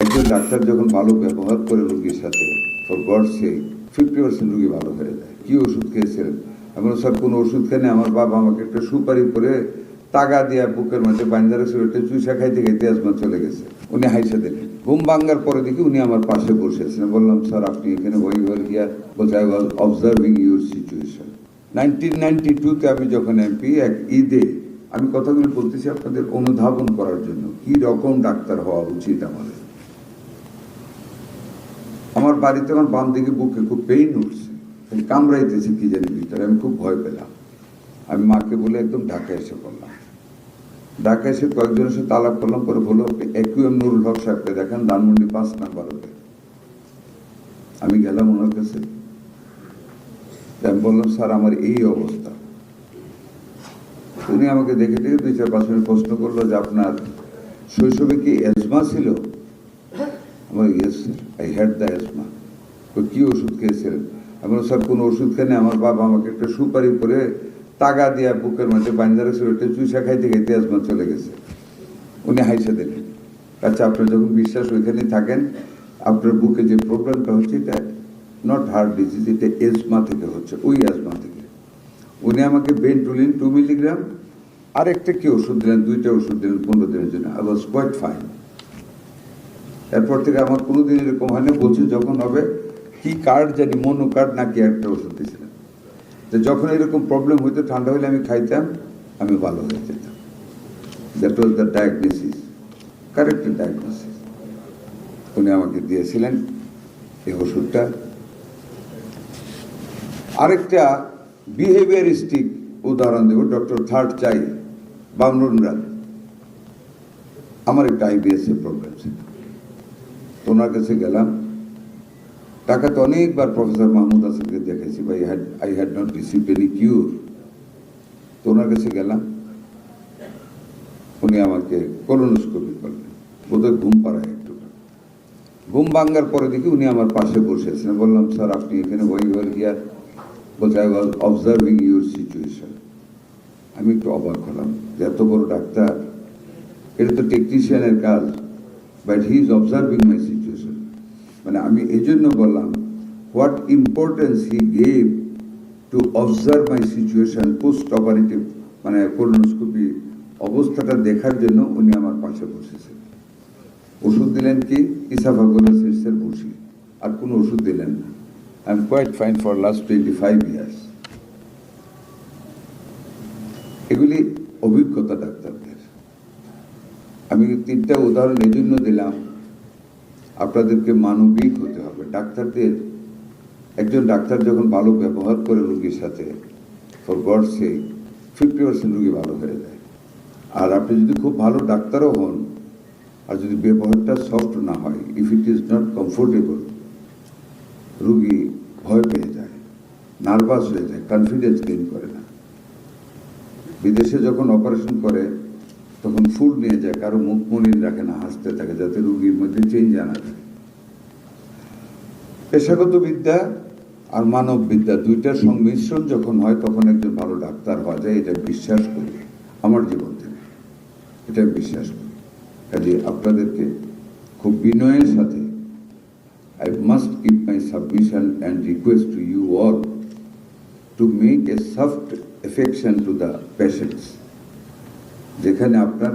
একজন ডাক্তার যখন ভালো ব্যবহার করে রোগীর সাথে, ফর গড সেক 50% রোগী ভালো হয়ে যায়। কি ওষুধ খেয়েছিলেন? আমি স্যার কোনো ওষুধ খেয়ে আমার বাবা আমাকে একটা সুপারি করে তাগা দিয়া বুকের মধ্যে বান্দারে সিলেটে চুষা খাইতে খাইতে আজমা চলে গেছে। উনি হাইসা দিলেন। ঘুম ভাঙ্গার পরে দেখি উনি আমার পাশে বসেছেন। বললাম, স্যার আপনি এখানে ওই গিয়া বলছে, I was observing your situation. 1992-তে আমি যখন এমপি, এক ঈদে আমি কথাগুলো বলতেছি আপনাদের অনুধাবন করার জন্য কি রকম ডাক্তার হওয়া উচিত আমাদের। আমার বাড়িতে আমার বাম দিকে বুকে খুব পেইন উঠছে, কামড়াইতেছে কি জানি ভিতরে, আমি খুব ভয় পেলাম। আমি মাকে বলে একদম ঢাকায় এসে পড়লাম। ঢাকা এসে কয়েকজনের সাথে আলাপ করলাম, পরে বললো একুএম নুরুল হক সাহেবকে দেখেন, ধানমন্ডি 5 নাম্বারে। আমি গেলাম ওনার কাছে, আমি বললাম, স্যার আমার এই অবস্থা। উনি আমাকে দেখে 2-4-5 মিনিট প্রশ্ন করলো যে আপনার শৈশবে কি অ্যাজমা ছিল? আমার yes sir, I had the asthma. কি ওষুধ খেয়েছিলেন? আমি বললাম, স্যার কোনো ওষুধ খেয়ে আমার বাবা আমাকে একটা সুপারি করে তাগা দিয়া বুকের মধ্যে বান্দারে সিলেটে চুষা খাইতে খাইতে আজমা চলে গেছে। উনি হাইসা দিলেন। আচ্ছা, আপনার যখন বিশ্বাস ওইখানে থাকেন, আপনার বুকে যে প্রবলেমটা হচ্ছে এটা নট হার্ট ডিজিজ, এটা এজমা থেকে হচ্ছে, ওই অ্যাজমা থেকে। উনি আমাকে বেন্টুলিন 2 মিলিগ্রাম আরেকটা কি ওষুধ দিলেন, 2টা ওষুধ দিলেন 15 দিনের জন্য। I was quite fine. এরপর থেকে আমার কোনোদিন এরকম হয় না। বলছে যখন হবে কি কার্ড জানি, মনো কার্ড নাকি একটা ওষুধ দিয়েছিলেন, তো যখন এরকম প্রবলেম হইতো ঠান্ডা হলে আমি খাইতাম, আমি ভালো হয়ে যেতাম। That was the diagnosis, correct diagnosis. উনি আমাকে দিয়েছিলেন এই ওষুধটা। আরেকটা বিহেভিয়ারিস্টিক উদাহরণ দেব, ডক্টর থার্ড চাই বামরুনরাজ। আমার একটা আইবিএস এর প্রবলেম ছিল, ওনার কাছে গেলাম। ঢাকাতে অনেকবার প্রফেসর মাহমুদ হাসানকে দেখেছি, ভাই I had not received any cure. তো ওনার কাছে গেলাম, উনি আমাকে কোলোনোস্কোপি করলেন, বোধহয় ঘুম পাড়ায় একটু। ঘুম ভাঙ্গার পরে দেখি উনি আমার পাশে বসেছেন। বললাম, স্যার আপনি এখানে ওই গিয়া বলছে, I was observing your situation. আমি একটু অবাক হলাম যে এত বড় ডাক্তার, এটা তো টেকনিশিয়ানের কাজ, but he is observing my situation. মানে আমি এই জন্য বললাম, what importance he gave to observe my situation post operative, মানে কোলোনোস্কোপি অবস্থাটা দেখার জন্য উনি আমার পাশে বসেছেন। ওষুধ দিলেন কি, ইসাফাগোলাসিসের বসি, আর কোনো ওষুধ দিলেন না। I am quite fine for last 25 years. এগুলি অভিজ্ঞতা ডাক্তারদের। আমি 3টা উদাহরণ এই জন্য দিলাম, আপনাদেরকে মানবিক হতে হবে। ডাক্তারদের, একজন ডাক্তার যখন ভালো ব্যবহার করে রোগীর সাথে, ফর গড সেক 50% রোগী ভালো হয়ে যায়। আর আপনি যদি খুব ভালো ডাক্তারও হন, আর যদি ব্যবহারটা সফট না হয়, if it is not comfortable, রোগী ভয় পেয়ে যায়, নার্ভাস হয়ে যায়, কনফিডেন্স গেইন করে না। বিদেশে যখন অপারেশন করে তখন ফুল নিয়ে যায়, কারো মুখ মলিন রাখে না, হাসতে থাকে যাতে রোগীর মধ্যে চেঞ্জ আনা যায়। পেশাগত বিদ্যা আর মানব বিদ্যা 2টার সংমিশ্রণ যখন হয় তখন একজন ভালো ডাক্তার হওয়া যায়, এটা বিশ্বাস করি আমার জীবন থেকে, এটা বিশ্বাস করি। কাজে আপনাদেরকে খুব বিনয়ের সাথে, I must keep my submission and request to you all to make a soft affection to the patients, যেখানে আপনার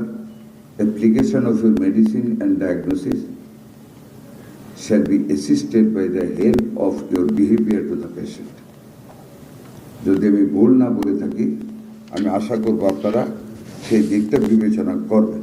application of your medicine and diagnosis shall be assisted by the help of your behavior to the patient. যদি আমি ভুল না বলে থাকি, আমি আশা করব আপনারা সেই দিকটা বিবেচনা করবেন।